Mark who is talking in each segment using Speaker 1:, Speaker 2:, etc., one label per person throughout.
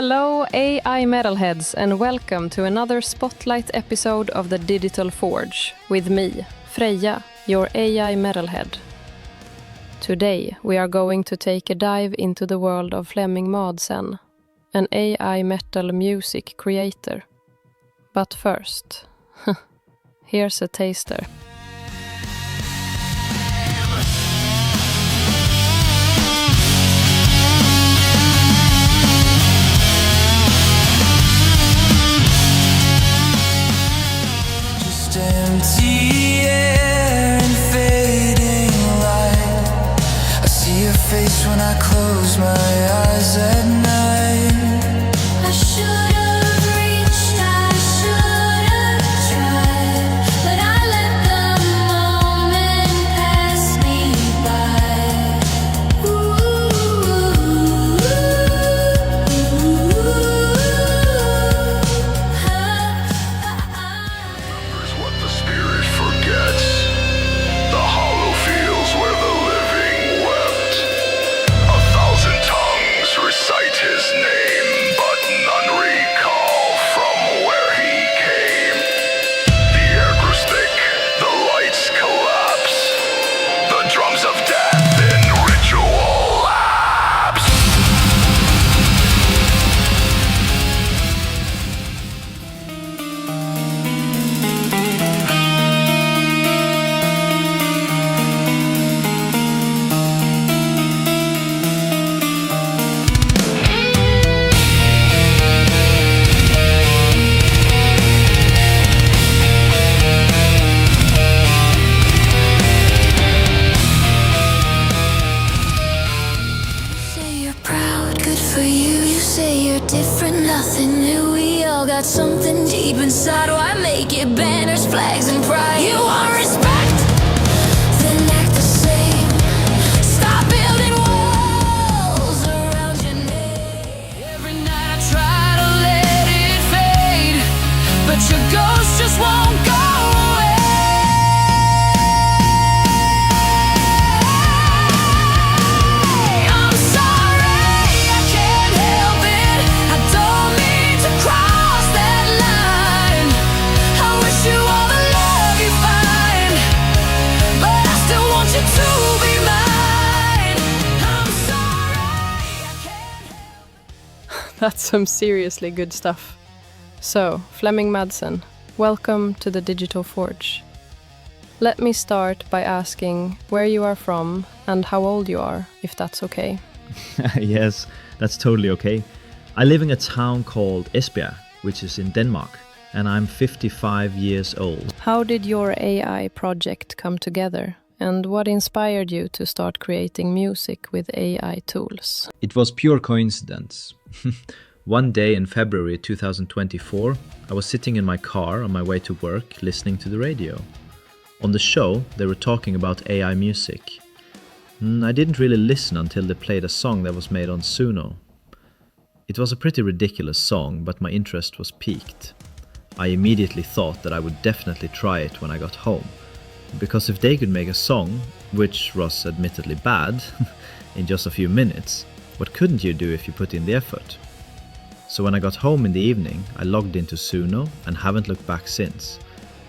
Speaker 1: Hello AI Metalheads and welcome to another spotlight episode of the Digital Forge with me, Freja, your AI Metalhead. Today we are going to take a dive into the world of Fleming Madsen, an AI metal music creator. But first, here's a taster.
Speaker 2: Empty air and fading light. I see your face when I close my eyes at night. I should have reached, I should have tried, but I let the moment pass me by.
Speaker 3: What the spirit forgets, the hollow fields where the living wept. 1,000 tongues recite his name, but none recall from where he came. The air grows thick, the lights collapse, the drums of death in ritual lapse.
Speaker 2: Say you're proud, good for you. You say you're different, nothing new. We all got something deep inside. Why make it banners, flags, and pride? You want respect, then act the same. Stop building walls around your name. Every night I try to let it fade, but your ghost just won't go away. I'm sorry, I can't help it. I don't mean to cross that line. I wish you all the love you find, but I still want you to be mine. I'm sorry, I can't.
Speaker 1: That's some seriously good stuff. So, Fleming Madsen, welcome to the Digital Forge. Let me start by asking where you are from and how old you are, if that's okay.
Speaker 4: Yes, that's totally okay. I live in a town called Esbjerg, which is in Denmark, and I'm 55 years old.
Speaker 1: How did your AI project come together, and what inspired you to start creating music with AI tools?
Speaker 4: It was pure coincidence. One day in February 2024, I was sitting in my car on my way to work listening to the radio. On the show, they were talking about AI music. I didn't really listen until they played a song that was made on Suno. It was a pretty ridiculous song, but my interest was piqued. I immediately thought that I would definitely try it when I got home, because if they could make a song, which was admittedly bad, in just a few minutes, what couldn't you do if you put in the effort? So when I got home in the evening, I logged into Suno and haven't looked back since.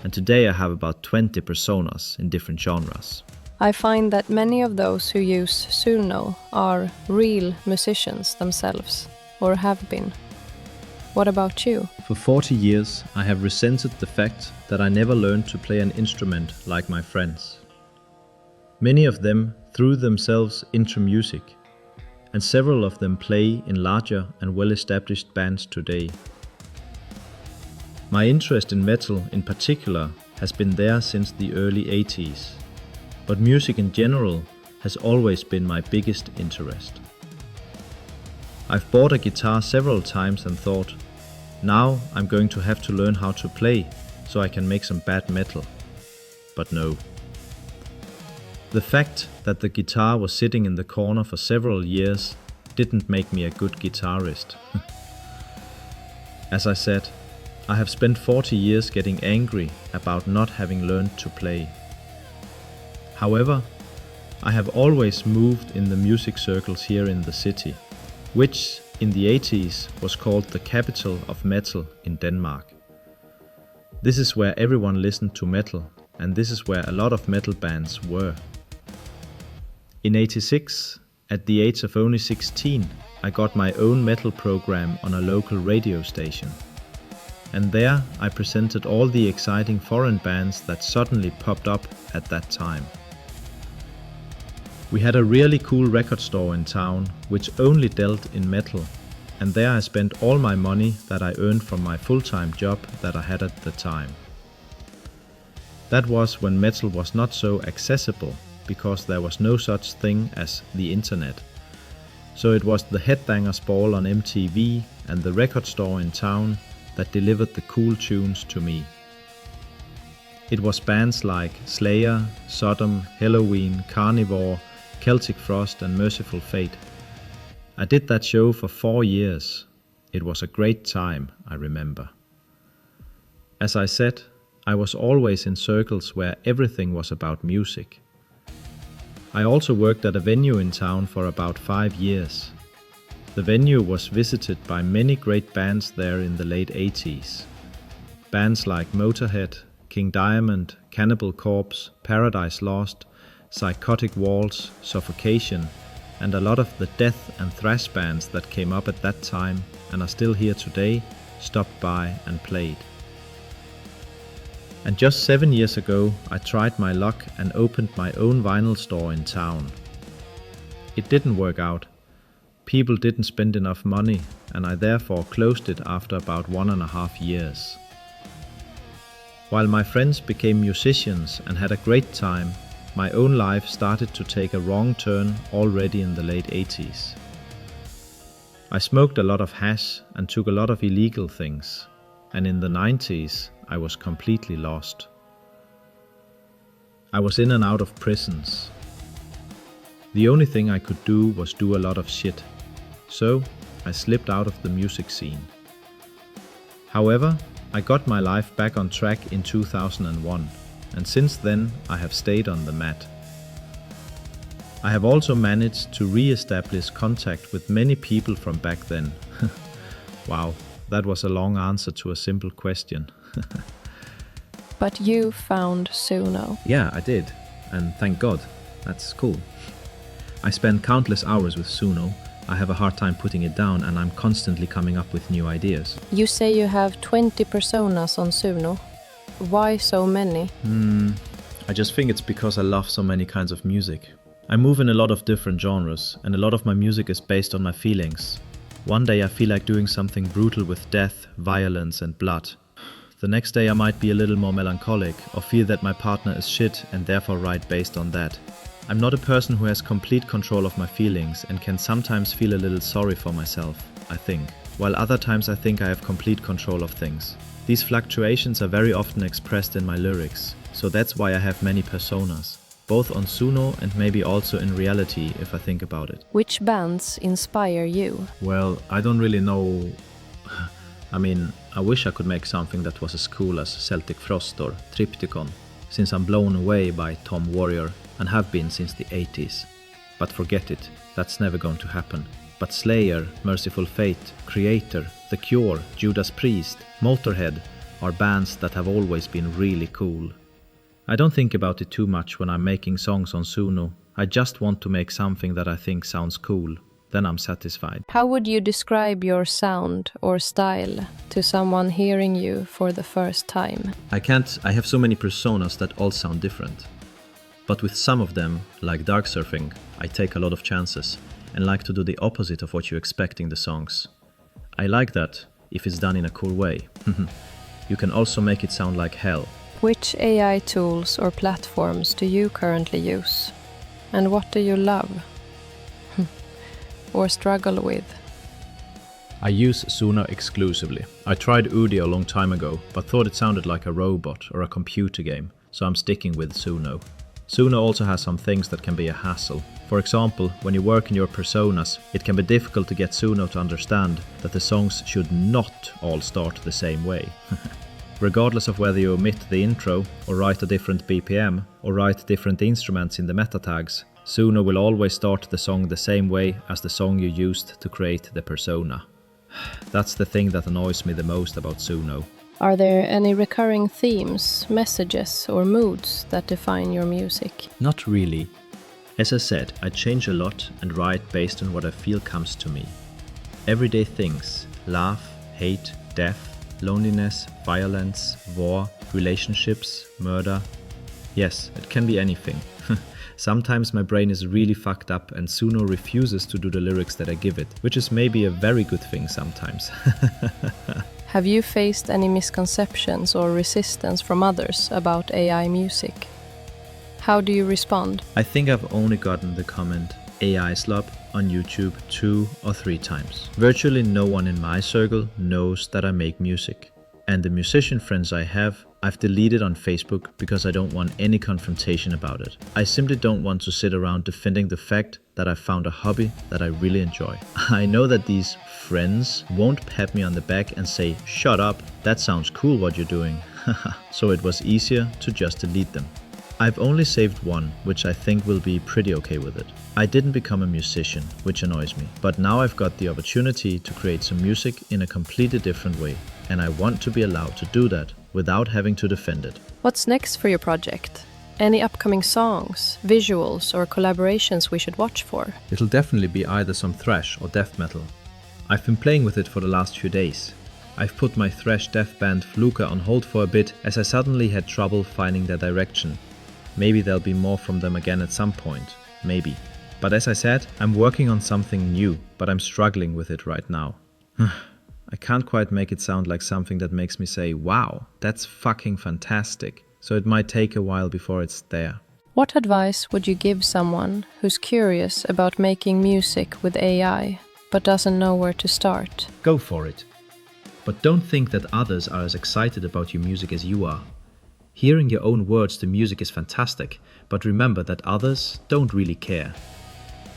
Speaker 4: And today I have about 20 personas in different genres.
Speaker 1: I find that many of those who use Suno are real musicians themselves, or have been. What about you?
Speaker 4: For 40 years, I have resented the fact that I never learned to play an instrument like my friends. Many of them threw themselves into music, and several of them play in larger and well-established bands today. My interest in metal in particular has been there since the early 80s, but music in general has always been my biggest interest. I've bought a guitar several times and thought, now I'm going to have to learn how to play so I can make some bad metal. But no. The fact that the guitar was sitting in the corner for several years didn't make me a good guitarist. As I said, I have spent 40 years getting angry about not having learned to play. However, I have always moved in the music circles here in the city, which in the 80s was called the capital of metal in Denmark. This is where everyone listened to metal, and this is where a lot of metal bands were. In 86, at the age of only 16, I got my own metal program on a local radio station. And there I presented all the exciting foreign bands that suddenly popped up at that time. We had a really cool record store in town, which only dealt in metal, and there I spent all my money that I earned from my full-time job that I had at the time. That was when metal was not so accessible, because there was no such thing as the internet. So it was the Headbangers Ball on MTV and the record store in town that delivered the cool tunes to me. It was bands like Slayer, Sodom, Halloween, Carnivore, Celtic Frost and Merciful Fate. I did that show for 4 years. It was a great time, I remember. As I said, I was always in circles where everything was about music. I also worked at a venue in town for about 5 years. The venue was visited by many great bands there in the late 80s. Bands like Motorhead, King Diamond, Cannibal Corpse, Paradise Lost, Psychotic Waltz, Suffocation, and a lot of the death and thrash bands that came up at that time and are still here today stopped by and played. And just 7 years ago, I tried my luck and opened my own vinyl store in town. It didn't work out. People didn't spend enough money, and I therefore closed it after about 1.5 years. While my friends became musicians and had a great time, my own life started to take a wrong turn already in the late 80s. I smoked a lot of hash and took a lot of illegal things, and in the 90s, I was completely lost. I was in and out of prisons. The only thing I could do was do a lot of shit, so I slipped out of the music scene. However, I got my life back on track in 2001, and since then I have stayed on the mat. I have also managed to re-establish contact with many people from back then. Wow, that was a long answer to a simple question.
Speaker 1: But you found Suno.
Speaker 4: Yeah, I did, and thank God. That's cool. I spend countless hours with Suno. I have a hard time putting it down, and I'm constantly coming up with new ideas.
Speaker 1: You say you have 20 personas on Suno. Why so many?
Speaker 4: I just think it's because I love so many kinds of music. I move in a lot of different genres, and a lot of my music is based on my feelings. One day I feel like doing something brutal with death, violence and blood. The next day I might be a little more melancholic, or feel that my partner is shit and therefore write based on that. I'm not a person who has complete control of my feelings and can sometimes feel a little sorry for myself, I think, while other times I think I have complete control of things. These fluctuations are very often expressed in my lyrics, so that's why I have many personas, both on Suno and maybe also in reality if I think about it.
Speaker 1: Which bands inspire you?
Speaker 4: Well, I don't really know. I mean, I wish I could make something that was as cool as Celtic Frost or Triptykon, since I'm blown away by Tom Warrior and have been since the 80s. But forget it, that's never going to happen. But Slayer, Merciful Fate, Creator, The Cure, Judas Priest, Motorhead are bands that have always been really cool. I don't think about it too much when I'm making songs on Suno. I just want to make something that I think sounds cool. Then I'm satisfied.
Speaker 1: How would you describe your sound or style to someone hearing you for the first time?
Speaker 4: I have so many personas that all sound different. But with some of them, like Dark Surfing, I take a lot of chances and like to do the opposite of what you expect in the songs. I like that if it's done in a cool way. You can also make it sound like hell.
Speaker 1: Which AI tools or platforms do you currently use? And what do you love? Or struggle with?
Speaker 4: I use Suno exclusively. I tried Udi a long time ago, but thought it sounded like a robot or a computer game, so I'm sticking with Suno. Suno also has some things that can be a hassle. For example, when you work in your personas, it can be difficult to get Suno to understand that the songs should not all start the same way. Regardless of whether you omit the intro, or write a different BPM, or write different instruments in the meta tags, Suno will always start the song the same way as the song you used to create the persona. That's the thing that annoys me the most about Suno.
Speaker 1: Are there any recurring themes, messages, or moods that define your music?
Speaker 4: Not really. As I said, I change a lot and write based on what I feel comes to me. Everyday things: love, hate, death, loneliness, violence, war, relationships, murder. Yes, it can be anything. Sometimes my brain is really fucked up and Suno refuses to do the lyrics that I give it, which is maybe a very good thing sometimes.
Speaker 1: Have you faced any misconceptions or resistance from others about AI music? How do you respond?
Speaker 4: I think I've only gotten the comment AI slop on YouTube 2 or 3 times. Virtually no one in my circle knows that I make music. And the musician friends I have, I've deleted on Facebook because I don't want any confrontation about it. I simply don't want to sit around defending the fact that I found a hobby that I really enjoy. I know that these friends won't pat me on the back and say, "Shut up, that sounds cool what you're doing." So it was easier to just delete them. I've only saved one, which I think will be pretty okay with it. I didn't become a musician, which annoys me, but now I've got the opportunity to create some music in a completely different way, and I want to be allowed to do that without having to defend it.
Speaker 1: What's next for your project? Any upcoming songs, visuals, or collaborations we should watch for?
Speaker 4: It'll definitely be either some thrash or death metal. I've been playing with it for the last few days. I've put my thrash death band Fluka on hold for a bit as I suddenly had trouble finding their direction. Maybe there'll be more from them again at some point. Maybe. But as I said, I'm working on something new, but I'm struggling with it right now. I can't quite make it sound like something that makes me say, wow, that's fucking fantastic. So it might take a while before it's there.
Speaker 1: What advice would you give someone who's curious about making music with AI, but doesn't know where to start?
Speaker 4: Go for it. But don't think that others are as excited about your music as you are. Hearing your own words to music is fantastic, but remember that others don't really care.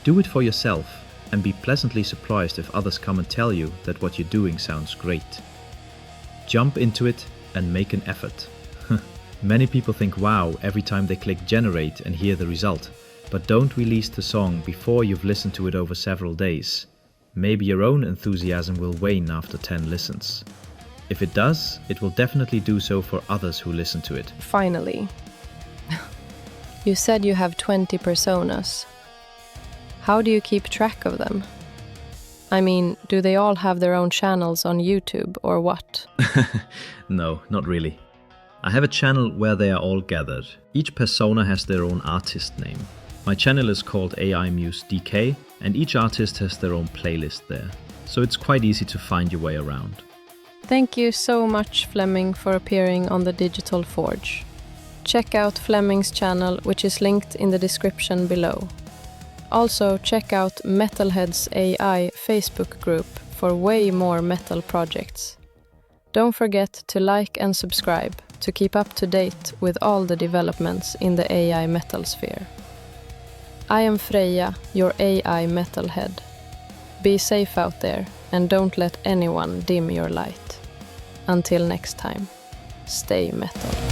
Speaker 4: Do it for yourself and be pleasantly surprised if others come and tell you that what you're doing sounds great. Jump into it and make an effort. Many people think wow every time they click generate and hear the result, but don't release the song before you've listened to it over several days. Maybe your own enthusiasm will wane after 10 listens. If it does, it will definitely do so for others who listen to it.
Speaker 1: Finally, you said you have 20 personas. How do you keep track of them? I mean, do they all have their own channels on YouTube or what?
Speaker 4: No, not really. I have a channel where they are all gathered. Each persona has their own artist name. My channel is called AIMuseDK, and each artist has their own playlist there. So it's quite easy to find your way around.
Speaker 1: Thank you so much, Fleming, for appearing on the Digital Forge. Check out Fleming's channel, which is linked in the description below. Also, check out Metalhead's AI Facebook group for way more metal projects. Don't forget to like and subscribe to keep up to date with all the developments in the AI metal sphere. I am Freja, your AI metalhead. Be safe out there and don't let anyone dim your light. Until next time, stay metal.